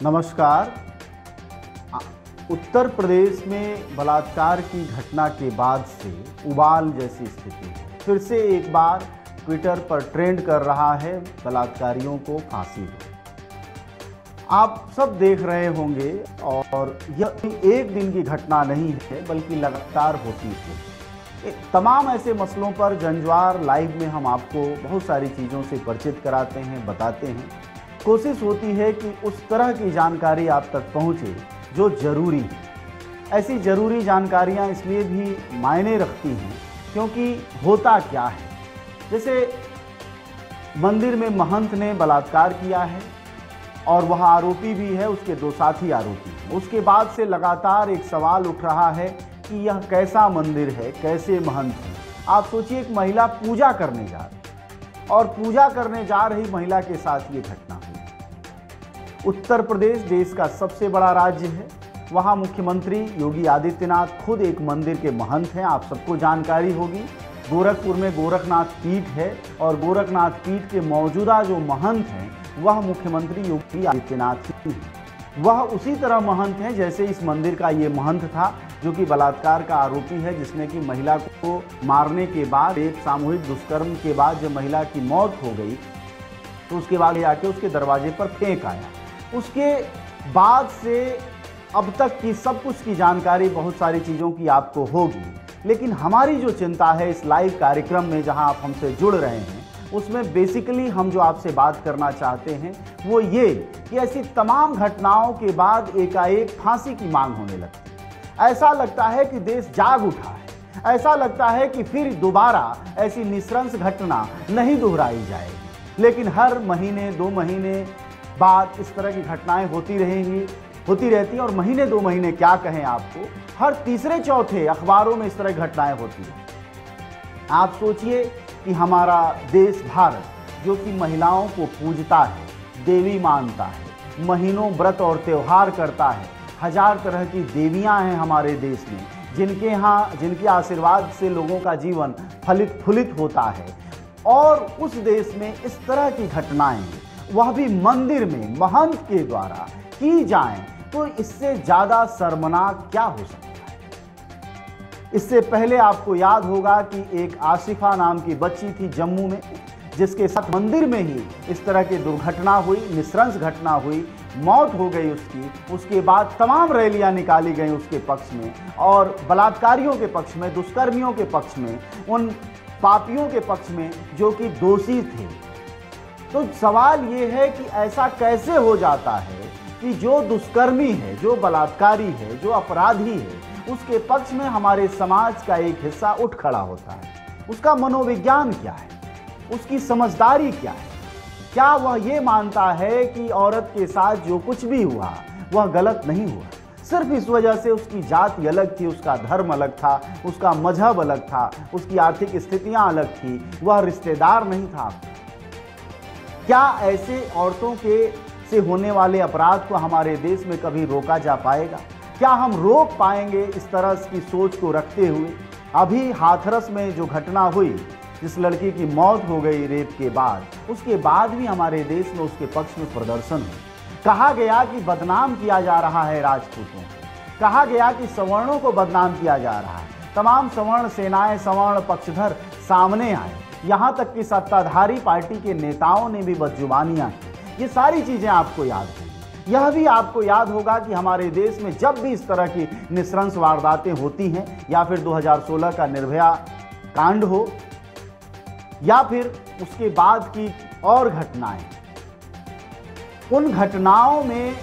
नमस्कार। उत्तर प्रदेश में बलात्कार की घटना के बाद से उबाल जैसी स्थिति है। फिर से एक बार ट्विटर पर ट्रेंड कर रहा है बलात्कारियों को फांसी दो। आप सब देख रहे होंगे और यह एक दिन की घटना नहीं है बल्कि लगातार होती है। तमाम ऐसे मसलों पर जंजवार लाइव में हम आपको बहुत सारी चीज़ों से परिचित कराते हैं, बताते हैं। कोशिश होती है कि उस तरह की जानकारी आप तक पहुंचे जो ज़रूरी है। ऐसी ज़रूरी जानकारियां इसलिए भी मायने रखती हैं क्योंकि होता क्या है, जैसे मंदिर में महंत ने बलात्कार किया है और वह आरोपी भी है, उसके दो साथी आरोपी हैं। उसके बाद से लगातार एक सवाल उठ रहा है कि यह कैसा मंदिर है, कैसे महंत है। आप सोचिए, एक महिला पूजा करने जा रही और पूजा करने जा रही महिला के साथ ये घटना हुई। उत्तर प्रदेश देश का सबसे बड़ा राज्य है। वहाँ मुख्यमंत्री योगी आदित्यनाथ खुद एक मंदिर के महंत हैं। आप सबको जानकारी होगी, गोरखपुर में गोरखनाथ पीठ है और गोरखनाथ पीठ के मौजूदा जो महंत हैं वह मुख्यमंत्री योगी आदित्यनाथ ही हैं। वह उसी तरह महंत हैं जैसे इस मंदिर का ये महंत था जो कि बलात्कार का आरोपी है, जिसने कि महिला को मारने के बाद, एक सामूहिक दुष्कर्म के बाद जब महिला की मौत हो गई तो उसके बाद आके उसके दरवाजे पर फेंक आया। उसके बाद से अब तक की सब कुछ की जानकारी, बहुत सारी चीज़ों की आपको होगी, लेकिन हमारी जो चिंता है इस लाइव कार्यक्रम में जहां आप हमसे जुड़ रहे हैं उसमें बेसिकली हम जो आपसे बात करना चाहते हैं वो ये कि ऐसी तमाम घटनाओं के बाद एकाएक फांसी की मांग होने लगती है। ऐसा लगता है कि देश जाग उठा है, ऐसा लगता है कि फिर दोबारा ऐसी नृशंस घटना नहीं दोहराई जाएगी। लेकिन हर महीने 2 महीने बाद इस तरह की घटनाएं होती रहती हैं और महीने 2 महीने क्या कहें आपको, हर तीसरे चौथे अखबारों में इस तरह की घटनाएं होती हैं। आप सोचिए कि हमारा देश भारत, जो कि महिलाओं को पूजता है, देवी मानता है, महीनों व्रत और त्यौहार करता है, 1000 तरह की देवियां हैं हमारे देश में, जिनके आशीर्वाद से लोगों का जीवन फलित फूलित होता है, और उस देश में इस तरह की घटनाएं, वह भी मंदिर में महंत के द्वारा की जाएं, तो इससे ज़्यादा शर्मनाक क्या हो सकता है। इससे पहले आपको याद होगा कि एक आसिफा नाम की बच्ची थी जम्मू में, जिसके साथ मंदिर में ही इस तरह की दुर्घटना हुई, नृशंस घटना हुई, मौत हो गई उसकी। उसके बाद तमाम रैलियां निकाली गई उसके पक्ष में और बलात्कारियों के पक्ष में, दुष्कर्मियों के पक्ष में, उन पापियों के पक्ष में जो कि दोषी थे। तो सवाल ये है कि ऐसा कैसे हो जाता है कि जो दुष्कर्मी है, जो बलात्कारी है, जो अपराधी है, उसके पक्ष में हमारे समाज का एक हिस्सा उठ खड़ा होता है। उसका मनोविज्ञान क्या है, उसकी समझदारी क्या है? क्या वह ये मानता है कि औरत के साथ जो कुछ भी हुआ वह गलत नहीं हुआ, सिर्फ इस वजह से उसकी जाति अलग थी, उसका धर्म अलग था, उसका मजहब अलग था, उसकी आर्थिक स्थितियां अलग थी, वह रिश्तेदार नहीं था? क्या ऐसे औरतों से होने वाले अपराध को हमारे देश में कभी रोका जा पाएगा? क्या हम रोक पाएंगे इस तरह की सोच को रखते हुए? अभी हाथरस में जो घटना हुई, जिस लड़की की मौत हो गई रेप के बाद, उसके बाद भी हमारे देश में उसके पक्ष में प्रदर्शन हुआ। कहा गया कि बदनाम किया जा रहा है राजपूतों को, कहा गया कि सवर्णों को बदनाम किया जा रहा है। तमाम सवर्ण सेनाएं, सवर्ण पक्षधर सामने आए, यहाँ तक कि सत्ताधारी पार्टी के नेताओं ने भी बदजुबानियां की। ये सारी चीज़ें आपको याद होंगी। यह भी आपको याद होगा कि हमारे देश में जब भी इस तरह की नृशंस वारदातें होती हैं, या फिर 2016 का निर्भया कांड हो, या फिर उसके बाद की और घटनाएं, उन घटनाओं में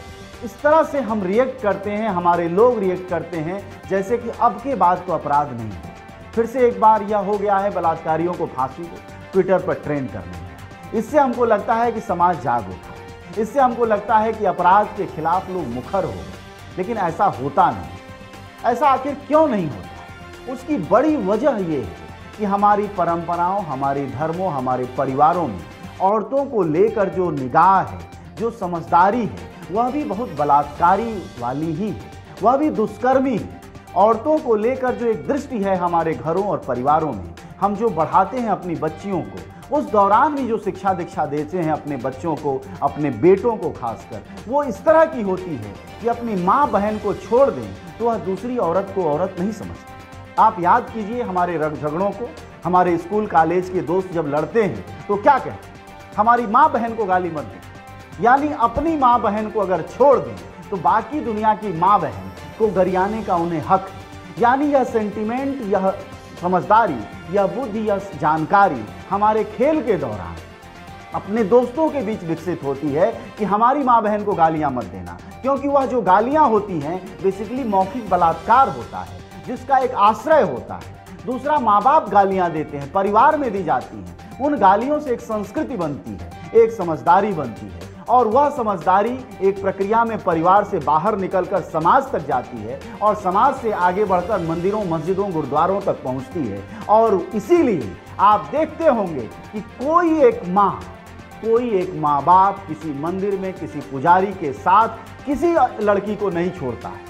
इस तरह से हम रिएक्ट करते हैं, हमारे लोग रिएक्ट करते हैं जैसे कि अब के बाद तो अपराध नहीं है। फिर से एक बार यह हो गया है बलात्कारियों को फांसी को ट्विटर पर ट्रेंड करने में। इससे हमको लगता है कि समाज जाग उठा, इससे हमको लगता है कि अपराध के खिलाफ लोग मुखर हो गए, लेकिन ऐसा होता नहीं। ऐसा आखिर क्यों नहीं होता? उसकी बड़ी वजह ये है कि हमारी परंपराओं, हमारे धर्मों, हमारे परिवारों में औरतों को लेकर जो निगाह है, जो समझदारी है, वह भी बहुत बलात्कारी वाली ही है, वह भी दुष्कर्मी है। औरतों को लेकर जो एक दृष्टि है हमारे घरों और परिवारों में, हम जो बढ़ाते हैं अपनी बच्चियों को, उस दौरान भी जो शिक्षा दीक्षा देते हैं अपने बच्चों को, अपने बेटों को खासकर, वो इस तरह की होती है कि अपनी माँ बहन को छोड़ दें तो वह दूसरी औरत को औरत नहीं समझती। आप याद कीजिए हमारे झगड़ों को, हमारे स्कूल कॉलेज के दोस्त जब लड़ते हैं तो क्या कहते हैं, हमारी माँ बहन को गाली मत दें। यानी अपनी माँ बहन को अगर छोड़ दें तो बाकी दुनिया की माँ बहन को गरियाने का उन्हें हक है। यानी यह सेंटिमेंट, यह समझदारी, यह बुद्धि, यह जानकारी हमारे खेल के दौरान अपने दोस्तों के बीच विकसित होती है कि हमारी माँ बहन को गालियाँ मत देना, क्योंकि वह जो गालियाँ होती हैं बेसिकली मौखिक बलात्कार होता है जिसका एक आश्रय होता है। दूसरा, माँ बाप गालियाँ देते हैं, परिवार में दी जाती हैं, उन गालियों से एक संस्कृति बनती है, एक समझदारी बनती है, और वह समझदारी एक प्रक्रिया में परिवार से बाहर निकलकर समाज तक जाती है और समाज से आगे बढ़कर मंदिरों, मस्जिदों, गुरुद्वारों तक पहुंचती है। और इसीलिए आप देखते होंगे कि कोई एक माँ बाप किसी मंदिर में किसी पुजारी के साथ किसी लड़की को नहीं छोड़ता है,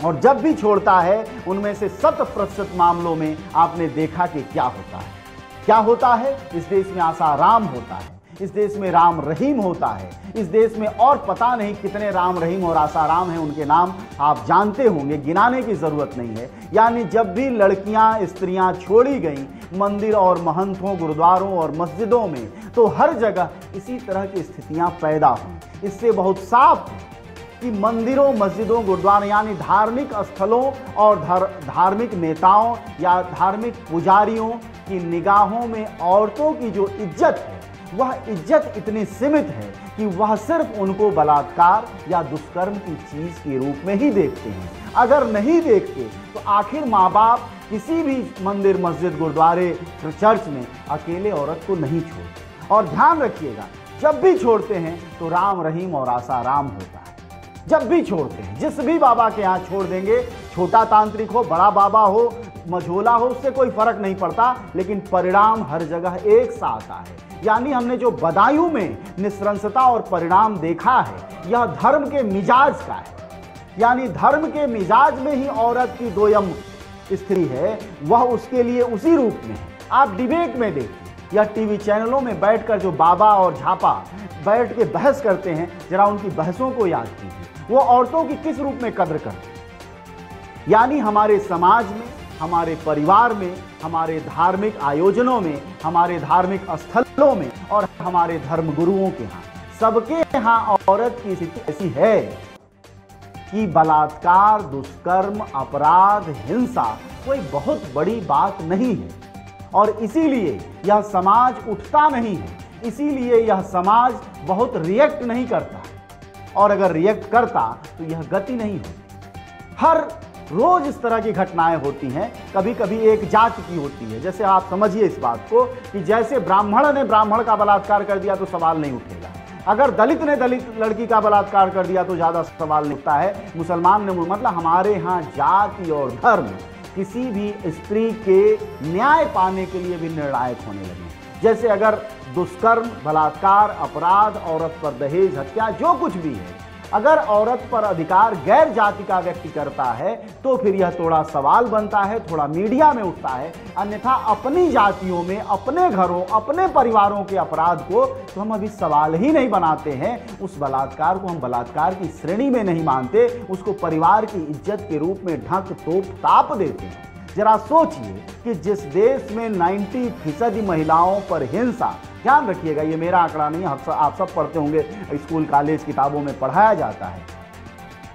और जब भी छोड़ता है उनमें से 100% मामलों में आपने देखा कि क्या होता है। इस देश में आसाराम होता है, इस देश में राम रहीम होता है, इस देश में और पता नहीं कितने राम रहीम और आसाराम हैं, उनके नाम आप जानते होंगे, गिनाने की जरूरत नहीं है। यानी जब भी लड़कियां, स्त्रियां छोड़ी गईं मंदिर और महंतों, गुरुद्वारों और मस्जिदों में, तो हर जगह इसी तरह की स्थितियां पैदा हुई। इससे बहुत साफ है कि मंदिरों, मस्जिदों, गुरुद्वारों यानी धार्मिक स्थलों और धार्मिक नेताओं या धार्मिक पुजारियों की निगाहों में औरतों की जो इज्जत है, वह इज्जत इतनी सीमित है कि वह सिर्फ उनको बलात्कार या दुष्कर्म की चीज के रूप में ही देखते हैं। अगर नहीं देखते तो आखिर माँ बाप किसी भी मंदिर, मस्जिद, गुरुद्वारे, चर्च में अकेले औरत को नहीं छोड़ते। और ध्यान रखिएगा, जब भी छोड़ते हैं तो राम रहीम और आसाराम होता है। जब भी छोड़ते हैं, जिस भी बाबा के यहाँ छोड़ देंगे, छोटा तांत्रिक हो, बड़ा बाबा हो, मझोला हो, उससे कोई फर्क नहीं पड़ता, लेकिन परिणाम हर जगह एक सा आता है। यानी हमने जो बदायूं में निस्संसता और परिणाम देखा है, यह धर्म के मिजाज का है। यानी धर्म के मिजाज में ही औरत की दोयम स्त्री है, वह उसके लिए उसी रूप में है। आप डिबेट में देखिए या टीवी चैनलों में बैठकर जो बाबा और झापा बैठ के बहस करते हैं, जरा उनकी बहसों को याद कीजिए, वो औरतों की किस रूप में कद्र करते हैं। यानी हमारे समाज में, हमारे परिवार में, हमारे धार्मिक आयोजनों में, हमारे धार्मिक स्थलों में और हमारे धर्म गुरुओं के यहाँ, सबके यहाँ औरत की स्थिति ऐसी है कि बलात्कार, दुष्कर्म, अपराध, हिंसा कोई बहुत बड़ी बात नहीं है। और इसीलिए यह समाज उठता नहीं है, इसीलिए यह समाज बहुत रिएक्ट नहीं करता, और अगर रिएक्ट करता तो यह गति नहीं होती। हर रोज इस तरह की घटनाएं होती हैं। कभी कभी एक जाति की होती है, जैसे आप समझिए इस बात को कि जैसे ब्राह्मण ने ब्राह्मण का बलात्कार कर दिया तो सवाल नहीं उठेगा, अगर दलित ने दलित लड़की का बलात्कार कर दिया तो ज्यादा सवाल नहीं उठता है, मुसलमान ने, मतलब हमारे यहाँ जाति और धर्म किसी भी स्त्री के न्याय पाने के लिए भी निर्णायक होने लगे। जैसे अगर दुष्कर्म, बलात्कार, अपराध, औरत पर दहेज, हत्या, जो कुछ भी है, अगर औरत पर अधिकार गैर जाति का व्यक्ति करता है तो फिर यह थोड़ा सवाल बनता है, थोड़ा मीडिया में उठता है। अन्यथा अपनी जातियों में, अपने घरों, अपने परिवारों के अपराध को तो हम अभी सवाल ही नहीं बनाते हैं, उस बलात्कार को हम बलात्कार की श्रेणी में नहीं मानते, उसको परिवार की इज्जत के रूप में ढक तोप ताप देते हैं। जरा सोचिए कि जिस देश में 90% महिलाओं पर हिंसा, ध्यान रखिएगा ये मेरा आंकड़ा नहीं, आप सब पढ़ते होंगे, स्कूल कॉलेज किताबों में पढ़ाया जाता है,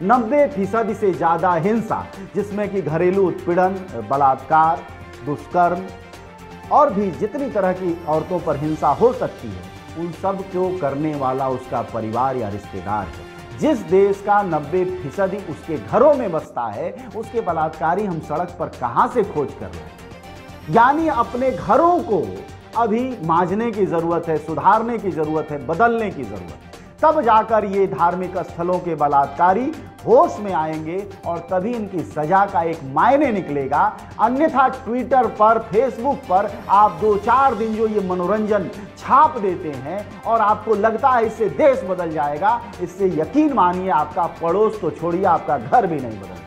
90% से ज़्यादा हिंसा, जिसमें कि घरेलू उत्पीड़न, बलात्कार, दुष्कर्म और भी जितनी तरह की औरतों पर हिंसा हो सकती है, उन सब को करने वाला उसका परिवार या रिश्तेदार है। जिस देश का 90% उसके घरों में बसता है, उसके बलात्कारी हम सड़क पर कहाँ से खोज कर रहे हैं। यानी अपने घरों को अभी मांझने की जरूरत है, सुधारने की जरूरत है, बदलने की जरूरत है, तब जाकर ये धार्मिक स्थलों के बलात्कारी होश में आएंगे और तभी इनकी सजा का एक मायने निकलेगा। अन्यथा ट्विटर पर, फेसबुक पर आप 2-4 दिन जो ये मनोरंजन छाप देते हैं और आपको लगता है इससे देश बदल जाएगा, इससे यकीन मानिए आपका पड़ोस तो छोड़िए, आपका घर भी नहीं बदलता।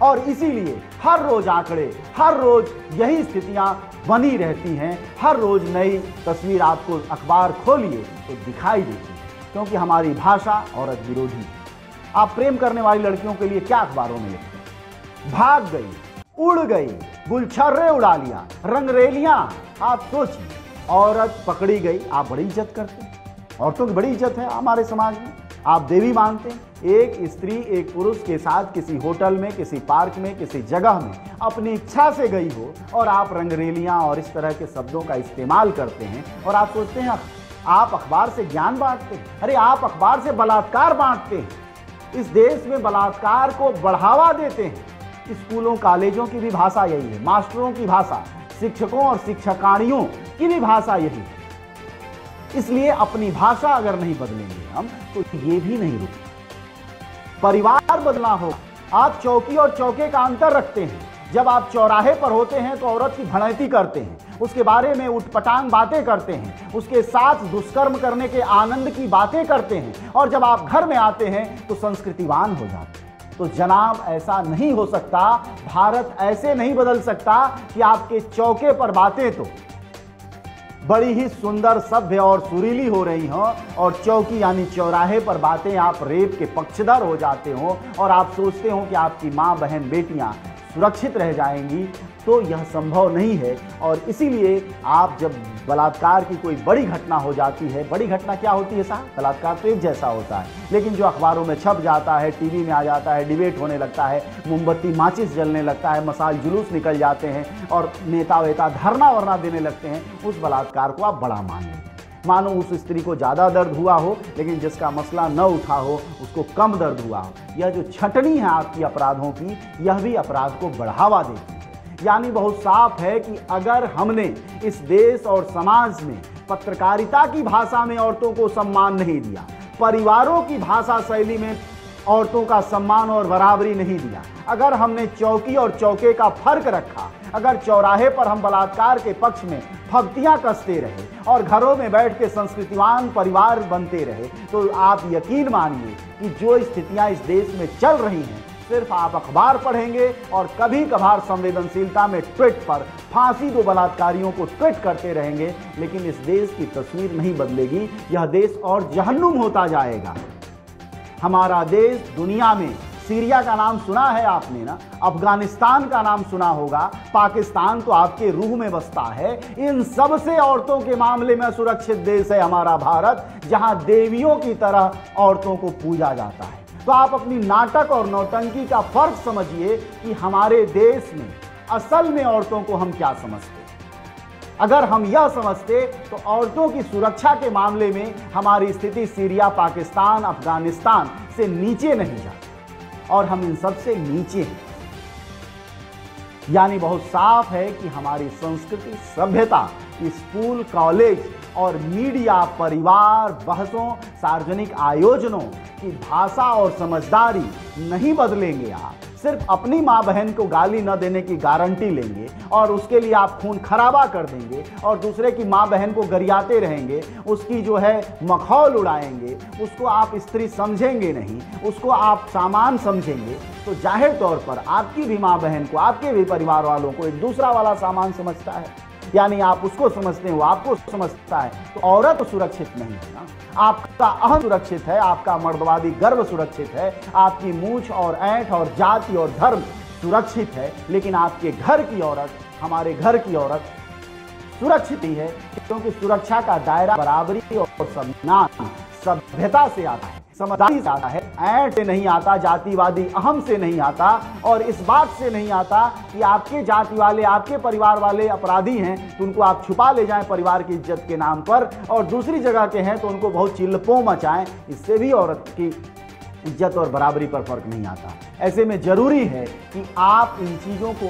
और इसीलिए हर रोज आंकड़े, हर रोज यही स्थितियां बनी रहती हैं। हर रोज नई तस्वीर आपको अखबार खोलिए तो दिखाई देती है, क्योंकि हमारी भाषा औरत विरोधी है। आप प्रेम करने वाली लड़कियों के लिए क्या अखबारों में लिखते हैं? भाग गई, उड़ गई, गुलछर्रे उड़ा लिया, रंगरेलियां। आप सोचिए, औरत पकड़ी गई, आप बड़ी इज्जत करते हैं। औरतों की बड़ी इज्जत है हमारे समाज में, आप देवी मानते हैं। एक स्त्री एक पुरुष के साथ किसी होटल में, किसी पार्क में, किसी जगह में अपनी इच्छा से गई हो और आप रंगरेलियां और इस तरह के शब्दों का इस्तेमाल करते हैं और आप सोचते हैं आप अखबार से ज्ञान बांटते हैं। अरे आप अखबार से बलात्कार बांटते हैं। इस देश में बलात्कार को बढ़ावा देते हैं। स्कूलों कॉलेजों की भी भाषा यही है, मास्टरों की भाषा, शिक्षकों और शिक्षकाणियों की भी भाषा यही है। इसलिए अपनी भाषा अगर नहीं बदलेंगे हम तो ये भी नहीं रुकेगा। परिवार बदलना होगा। आप चौकी और चौके का अंतर रखते हैं। जब आप चौराहे पर होते हैं तो औरत की भड़ैती करते हैं, उसके बारे में उटपटांग बातें करते हैं, उसके साथ दुष्कर्म करने के आनंद की बातें करते हैं, और जब आप घर में आते हैं तो संस्कृतिवान हो जाते हैं। तो जनाब, ऐसा नहीं हो सकता। भारत ऐसे नहीं बदल सकता कि आपके चौके पर बातें तो बड़ी ही सुंदर, सभ्य और सुरीली हो रही हों और चौकी यानी चौराहे पर बातें आप रेप के पक्षधर हो जाते हो और आप सोचते हो कि आपकी माँ, बहन, बेटियां सुरक्षित रह जाएंगी। तो यह संभव नहीं है। और इसीलिए आप जब बलात्कार की कोई बड़ी घटना हो जाती है, बड़ी घटना क्या होती है साहब? बलात्कार तो एक जैसा होता है, लेकिन जो अखबारों में छप जाता है, टीवी में आ जाता है, डिबेट होने लगता है, मोमबत्ती माचिस जलने लगता है, मसाल जुलूस निकल जाते हैं और नेता वेता धरना वरना देने लगते हैं, उस बलात्कार को आप बड़ा मान लेते हैं। मानो उस स्त्री को ज़्यादा दर्द हुआ हो, लेकिन जिसका मसला न उठा हो उसको कम दर्द हुआ हो। यह जो छटनी है आपकी अपराधों की, यह भी अपराध को बढ़ावा देती है। यानी बहुत साफ है कि अगर हमने इस देश और समाज में पत्रकारिता की भाषा में औरतों को सम्मान नहीं दिया, परिवारों की भाषा शैली में औरतों का सम्मान और बराबरी नहीं दिया, अगर हमने चौकी और चौके का फर्क रखा, अगर चौराहे पर हम बलात्कार के पक्ष में फब्तियां कसते रहे और घरों में बैठ के संस्कृतिवान परिवार बनते रहे, तो आप यकीन मानिए कि जो स्थितियां इस देश में चल रही हैं, सिर्फ आप अखबार पढ़ेंगे और कभी कभार संवेदनशीलता में ट्वीट पर फांसी दो बलात्कारियों को ट्वीट करते रहेंगे, लेकिन इस देश की तस्वीर नहीं बदलेगी। यह देश और जहन्नुम होता जाएगा। हमारा देश दुनिया में, सीरिया का नाम सुना है आपने ना, अफगानिस्तान का नाम सुना होगा, पाकिस्तान तो आपके रूह में बसता है। इन सब से औरतों के मामले में सुरक्षित देश है हमारा भारत, जहां देवियों की तरह औरतों को पूजा जाता है। तो आप अपनी नाटक और नौटंकी का फर्क समझिए कि हमारे देश में असल में औरतों को हम क्या समझते। अगर हम यह समझते तो औरतों की सुरक्षा के मामले में हमारी स्थिति सीरिया, पाकिस्तान, अफगानिस्तान से नीचे नहीं जाती, और हम इन सब से नीचे हैं। यानी बहुत साफ है कि हमारी संस्कृति, सभ्यता, स्कूल, कॉलेज और मीडिया, परिवार, बहसों, सार्वजनिक आयोजनों की भाषा और समझदारी नहीं बदलेंगे। आप सिर्फ अपनी माँ बहन को गाली न देने की गारंटी लेंगे और उसके लिए आप खून खराबा कर देंगे और दूसरे की माँ बहन को गरियाते रहेंगे, उसकी जो है मखौल उड़ाएंगे, उसको आप स्त्री समझेंगे नहीं, उसको आप सामान समझेंगे, तो जाहिर तौर पर आपकी भी माँ बहन को, आपके भी परिवार वालों को एक दूसरा वाला सामान समझता है। यानी आप उसको समझते हैं, वो आपको समझता है। तो औरत सुरक्षित नहीं है ना, आपका अहम सुरक्षित है, आपका मर्दवादी गर्व सुरक्षित है, आपकी मूछ और ऐंठ और जाति और धर्म सुरक्षित है, लेकिन आपके घर की औरत, हमारे घर की औरत सुरक्षित ही है, क्योंकि सुरक्षा का दायरा बराबरी और सम्मान, सभ्यता से आता है, समझदारी से आता है, ऐंठ से नहीं आता, जातिवादी अहम से नहीं आता, और इस बात से नहीं आता कि आपके जाति वाले, आपके परिवार वाले अपराधी हैं तो उनको आप छुपा ले जाएं परिवार की इज्जत के नाम पर, और दूसरी जगह के हैं तो उनको बहुत चिल्लपों मचाएं। इससे भी औरत की इज्जत और बराबरी पर फर्क नहीं आता। ऐसे में जरूरी है कि आप इन चीज़ों को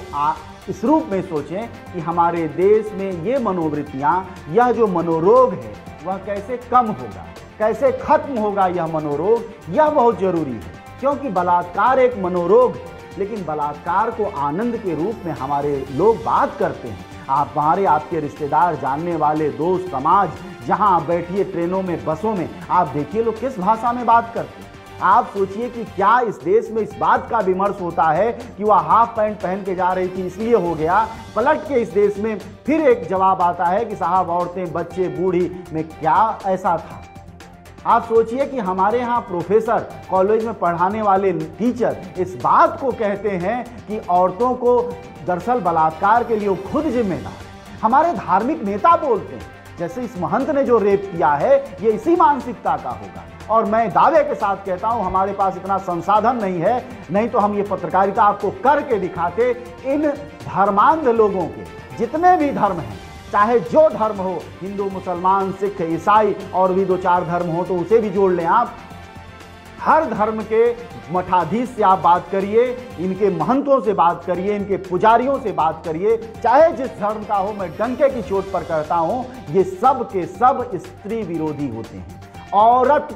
इस रूप में सोचें कि हमारे देश में ये मनोवृत्तियाँ, यह जो मनोरोग है वह कैसे कम होगा, कैसे खत्म होगा यह मनोरोग, यह बहुत जरूरी है। क्योंकि बलात्कार एक मनोरोग है, लेकिन बलात्कार को आनंद के रूप में हमारे लोग बात करते हैं। आप हमारे, आपके रिश्तेदार, जानने वाले, दोस्त, समाज, जहां आप बैठिए ट्रेनों में, बसों में, आप देखिए लोग किस भाषा में बात करते हैं। आप सोचिए कि क्या इस देश में इस बात का विमर्श होता है कि वह हाफ पैंट पहन के जा रही थी इसलिए हो गया। पलट के इस देश में फिर एक जवाब आता है कि साहब औरतें, बच्चे, बूढ़ी में क्या ऐसा था। आप सोचिए कि हमारे यहाँ प्रोफेसर, कॉलेज में पढ़ाने वाले टीचर इस बात को कहते हैं कि औरतों को दरअसल बलात्कार के लिए वो खुद जिम्मेदार है। हमारे धार्मिक नेता बोलते हैं जैसे इस महंत ने जो रेप किया है ये इसी मानसिकता का होगा। और मैं दावे के साथ कहता हूं हमारे पास इतना संसाधन नहीं है, नहीं तो हम ये पत्रकारिता आपको करके दिखाते। इन धर्मांध लोगों के जितने भी धर्म हैं, चाहे जो धर्म हो, हिंदू, मुसलमान, सिख, ईसाई और भी 2-4 धर्म हो तो उसे भी जोड़ लें आप, हर धर्म के मठाधीश से आप बात करिए, इनके महंतों से बात करिए, इनके पुजारियों से बात करिए, चाहे जिस धर्म का हो, मैं डंके की चोट पर कहता हूं ये सब के सब स्त्री विरोधी होते हैं। औरत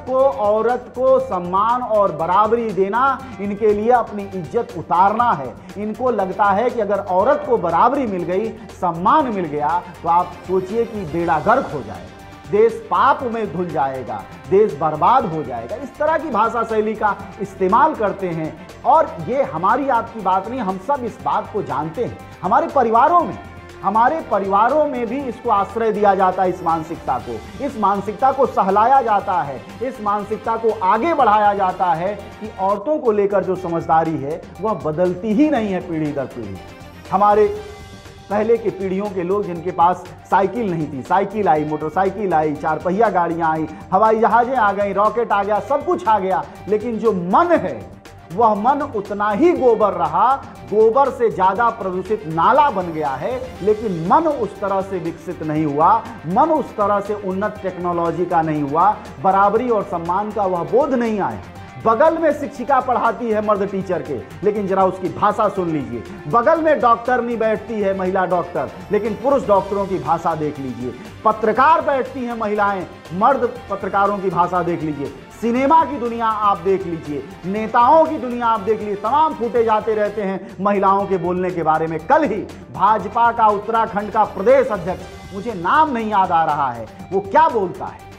को सम्मान और बराबरी देना इनके लिए अपनी इज्जत उतारना है। इनको लगता है कि अगर औरत को बराबरी मिल गई, सम्मान मिल गया तो आप सोचिए कि बेड़ा गर्क हो जाएगा, देश पाप में धुल जाएगा, देश बर्बाद हो जाएगा। इस तरह की भाषा शैली का इस्तेमाल करते हैं। और ये हमारी आपकी बात नहीं, हम सब इस बात को जानते हैं। हमारे परिवारों में भी इसको आश्रय दिया जाता है। इस मानसिकता को सहलाया जाता है, इस मानसिकता को आगे बढ़ाया जाता है कि औरतों को लेकर जो समझदारी है वह बदलती ही नहीं है पीढ़ी दर पीढ़ी। हमारे पहले की पीढ़ियों के लोग जिनके पास साइकिल नहीं थी, साइकिल आई, मोटरसाइकिल आई, 4 पहिया गाड़ियां आई, हवाई जहाजें आ गई, रॉकेट आ गया, सब कुछ आ गया, लेकिन जो मन है वह मन उतना ही गोबर रहा, गोबर से ज्यादा प्रदूषित नाला बन गया है, लेकिन मन उस तरह से विकसित नहीं हुआ, मन उस तरह से उन्नत टेक्नोलॉजी का नहीं हुआ, बराबरी और सम्मान का वह बोध नहीं आया। बगल में शिक्षिका पढ़ाती है मर्द टीचर के, लेकिन जरा उसकी भाषा सुन लीजिए। बगल में डॉक्टरनी बैठती है, महिला डॉक्टर, लेकिन पुरुष डॉक्टरों की भाषा देख लीजिए। पत्रकार बैठती हैं महिलाएं, मर्द पत्रकारों की भाषा देख लीजिए। सिनेमा की दुनिया आप देख लीजिए, नेताओं की दुनिया आप देख लीजिए, तमाम फूटे जाते रहते हैं महिलाओं के बोलने के बारे में। कल ही भाजपा का उत्तराखंड का प्रदेश अध्यक्ष, मुझे नाम नहीं याद आ रहा है, वो क्या बोलता है,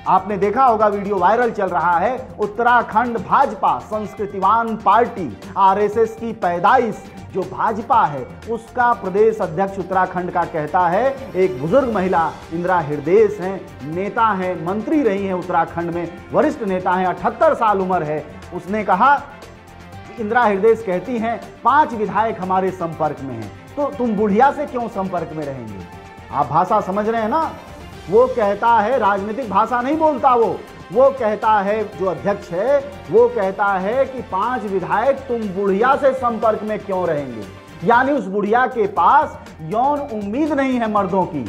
आपने देखा होगा, वीडियो वायरल चल रहा है। उत्तराखंड भाजपा संस्कृतिवान पार्टी, आरएसएस की पैदाइश जो भाजपा है, उसका प्रदेश अध्यक्ष उत्तराखंड का कहता है, एक बुजुर्ग महिला इंदिरा हृदय हैं, नेता हैं, मंत्री रही हैं उत्तराखंड में, वरिष्ठ नेता हैं, 78 साल उम्र है। उसने कहा, इंदिरा हृदय कहती हैं 5 विधायक हमारे संपर्क में हैं, तो तुम बुढ़िया से क्यों संपर्क में रहेंगे। आप भाषा समझ रहे हैं ना। वो कहता है, राजनीतिक भाषा नहीं बोलता वो कहता है, जो अध्यक्ष है वो कहता है कि 5 विधायक तुम बुढ़िया से संपर्क में क्यों रहेंगे। यानी उस बुढ़िया के पास यौन उम्मीद नहीं है मर्दों की।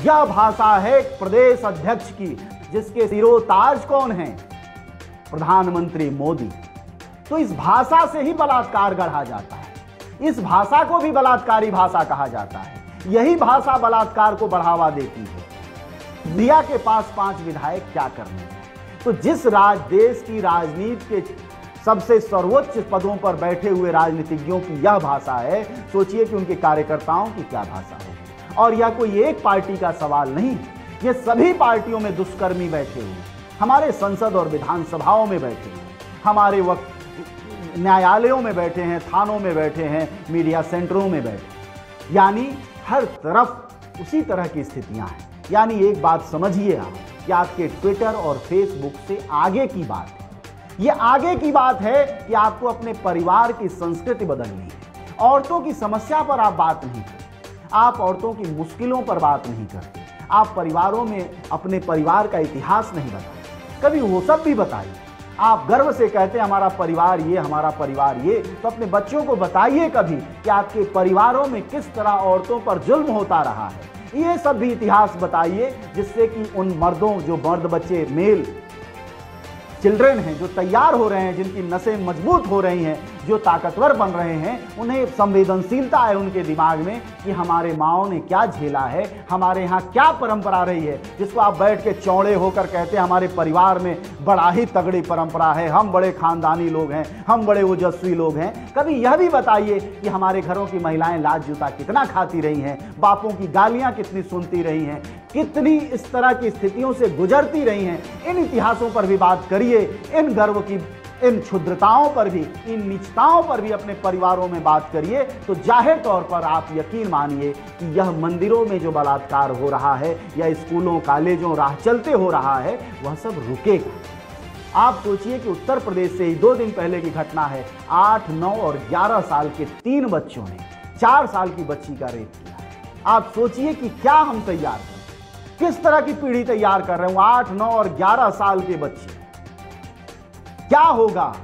यह भाषा है प्रदेश अध्यक्ष की, जिसके सिरोताज कौन है, प्रधानमंत्री मोदी। तो इस भाषा से ही बलात्कार गढ़ा जाता है, इस भाषा को भी बलात्कारी भाषा कहा जाता है। यही भाषा बलात्कार को बढ़ावा देती है। दिया के पास 5 विधायक क्या करने हैं। तो जिस देश की राजनीति के सबसे सर्वोच्च पदों पर बैठे हुए राजनीतिज्ञों की यह भाषा है, सोचिए कि उनके कार्यकर्ताओं की क्या भाषा होगी। और यह कोई एक पार्टी का सवाल नहीं, ये सभी पार्टियों में दुष्कर्मी बैठे हुए, हमारे संसद और विधानसभाओं में बैठे हुए, हमारे वक्त न्यायालयों में बैठे हैं, थानों में बैठे हैं, मीडिया सेंटरों में बैठे, यानी हर तरफ उसी तरह की स्थितियां हैं। यानी एक बात समझिए आप कि आपके ट्विटर और फेसबुक से आगे की बात है, ये आगे की बात है कि आपको अपने परिवार की संस्कृति बदलनी है। औरतों की समस्या पर आप बात नहीं करते, आप औरतों की मुश्किलों पर बात नहीं करते, आप परिवारों में अपने परिवार का इतिहास नहीं बताते। कभी वो सब भी बताइए। आप गर्व से कहते हैं हमारा परिवार ये, हमारा परिवार ये, तो अपने बच्चों को बताइए कभी कि आपके परिवारों में किस तरह औरतों पर जुल्म होता रहा है। ये सब भी इतिहास बताइए, जिससे कि उन मर्दों, जो मर्द बच्चे, मेल चिल्ड्रन हैं, जो तैयार हो रहे हैं, जिनकी नसें मजबूत हो रही हैं, जो ताकतवर बन रहे हैं, उन्हें संवेदनशीलता है उनके दिमाग में कि हमारे माओ ने क्या झेला है, हमारे यहाँ क्या परंपरा रही है, जिसको आप बैठ के चौड़े होकर कहते हैं हमारे परिवार में बड़ा ही तगड़ी परंपरा है, हम बड़े खानदानी लोग हैं, हम बड़े ओजस्वी लोग हैं। कभी यह भी बताइए कि हमारे घरों की महिलाएं लाज जूता कितना खाती रही हैं, बापों की गालियां कितनी सुनती रही हैं, कितनी इस तरह की स्थितियों से गुजरती रही हैं। इन इतिहासों पर भी बात करिए, इन गर्व की, इन क्षुद्रताओं पर भी, इन नीचताओं पर भी अपने परिवारों में बात करिए, तो जाहिर तौर पर आप यकीन मानिए कि यह मंदिरों में जो बलात्कार हो रहा है या स्कूलों कॉलेजों राह चलते हो रहा है, वह सब रुकेगा। आप सोचिए कि उत्तर प्रदेश से ही 2 दिन पहले की घटना है। 8, 9 और 11 साल के 3 बच्चों ने 4 साल की बच्ची का रेप किया। आप सोचिए कि क्या हम तैयार कर, किस तरह की पीढ़ी तैयार कर रहे हूं। 8, 9 और 11 साल के बच्चे, क्या होगा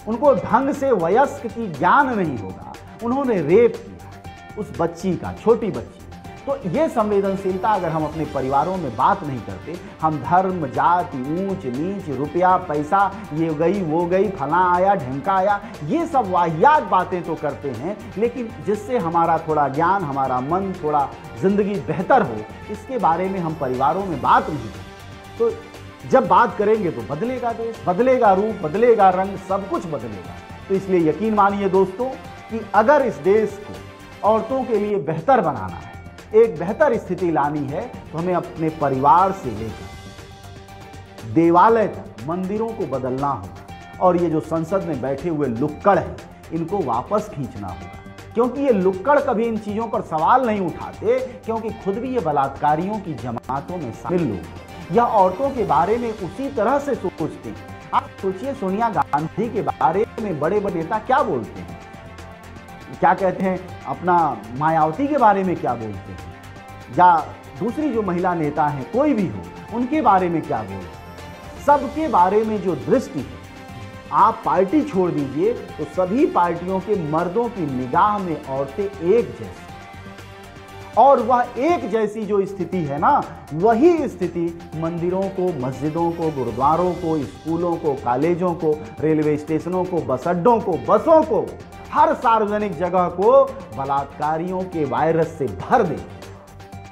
उनको ढंग से वयस्क की ज्ञान नहीं होगा, उन्होंने रेप किया उस बच्ची का, छोटी बच्ची। तो ये संवेदनशीलता अगर हम अपने परिवारों में बात नहीं करते, हम धर्म, जाति, ऊंच नीच, रुपया, पैसा, ये गई वो गई, फला आया ढंका आया, ये सब वाहियात बातें तो करते हैं, लेकिन जिससे हमारा थोड़ा ज्ञान, हमारा मन, थोड़ा जिंदगी बेहतर हो, इसके बारे में हम परिवारों में बात नहीं करते। तो जब बात करेंगे तो बदलेगा देश, बदलेगा रूप, बदलेगा रंग, सब कुछ बदलेगा। तो इसलिए यकीन मानिए दोस्तों कि अगर इस देश को औरतों के लिए बेहतर बनाना है, एक बेहतर स्थिति लानी है, तो हमें अपने परिवार से लेकर देवालय तक, मंदिरों को बदलना होगा। और ये जो संसद में बैठे हुए लुक्कड़ हैं, इनको वापस खींचना होगा, क्योंकि ये लुक्कड़ कभी इन चीजों पर सवाल नहीं उठाते, क्योंकि खुद भी ये बलात्कारियों की जमातों में शामिल लोग या औरतों के बारे में उसी तरह से सोचते हैं। आप सोचिए सोनिया गांधी के बारे में बड़े बड़े नेता क्या बोलते हैं, क्या कहते हैं, अपना मायावती के बारे में क्या बोलते हैं, या दूसरी जो महिला नेता हैं कोई भी हो, उनके बारे में क्या बोलते हैं। सबके बारे में जो दृष्टि है, आप पार्टी छोड़ दीजिए तो सभी पार्टियों के मर्दों की निगाह में औरतें एक जैसी, और वह एक जैसी जो स्थिति है ना, वही स्थिति मंदिरों को, मस्जिदों को, गुरुद्वारों को, स्कूलों को, कॉलेजों को, रेलवे स्टेशनों को, बस अड्डों को, बसों को, हर सार्वजनिक जगह को बलात्कारियों के वायरस से भर दे।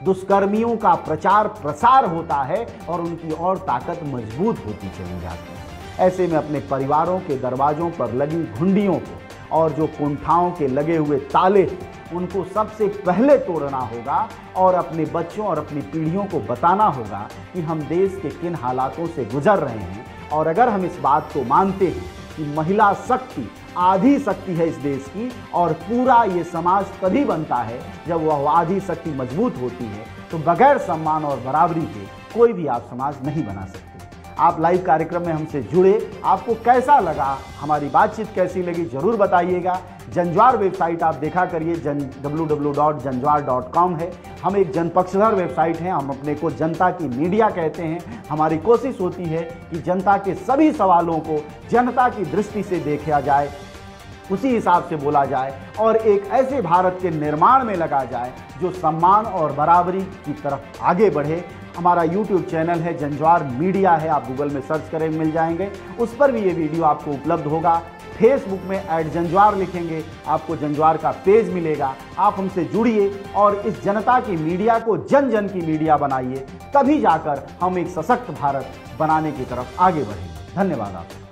दुष्कर्मियों का प्रचार प्रसार होता है और उनकी और ताकत मजबूत होती चली जाती है। ऐसे में अपने परिवारों के दरवाजों पर लगी घुंडियों को और जो कुंठाओं के लगे हुए ताले, उनको सबसे पहले तोड़ना होगा और अपने बच्चों और अपनी पीढ़ियों को बताना होगा कि हम देश के किन हालातों से गुजर रहे हैं। और अगर हम इस बात को मानते हैं कि महिला शक्ति आधी शक्ति है इस देश की, और पूरा ये समाज तभी बनता है जब वह आधी शक्ति मजबूत होती है, तो बगैर सम्मान और बराबरी के कोई भी आप समाज नहीं बना सकते। आप लाइव कार्यक्रम में हमसे जुड़े, आपको कैसा लगा, हमारी बातचीत कैसी लगी, जरूर बताइएगा। जंजवार वेबसाइट आप देखा करिए, www.janjwar.com है। हम एक जनपक्षधर वेबसाइट हैं, हम अपने को जनता की मीडिया कहते हैं। हमारी कोशिश होती है कि जनता के सभी सवालों को जनता की दृष्टि से देखा जाए, उसी हिसाब से बोला जाए और एक ऐसे भारत के निर्माण में लगा जाए जो सम्मान और बराबरी की तरफ आगे बढ़े। हमारा YouTube चैनल है, जंजवार मीडिया है, आप गूगल में सर्च करें मिल जाएंगे, उस पर भी ये वीडियो आपको उपलब्ध होगा। फेसबुक में @जंजवार लिखेंगे, आपको जंजवार का पेज मिलेगा। आप हमसे जुड़िए और इस जनता की मीडिया को जन जन की मीडिया बनाइए, तभी जाकर हम एक सशक्त भारत बनाने की तरफ आगे बढ़ेंगे। धन्यवाद आपका।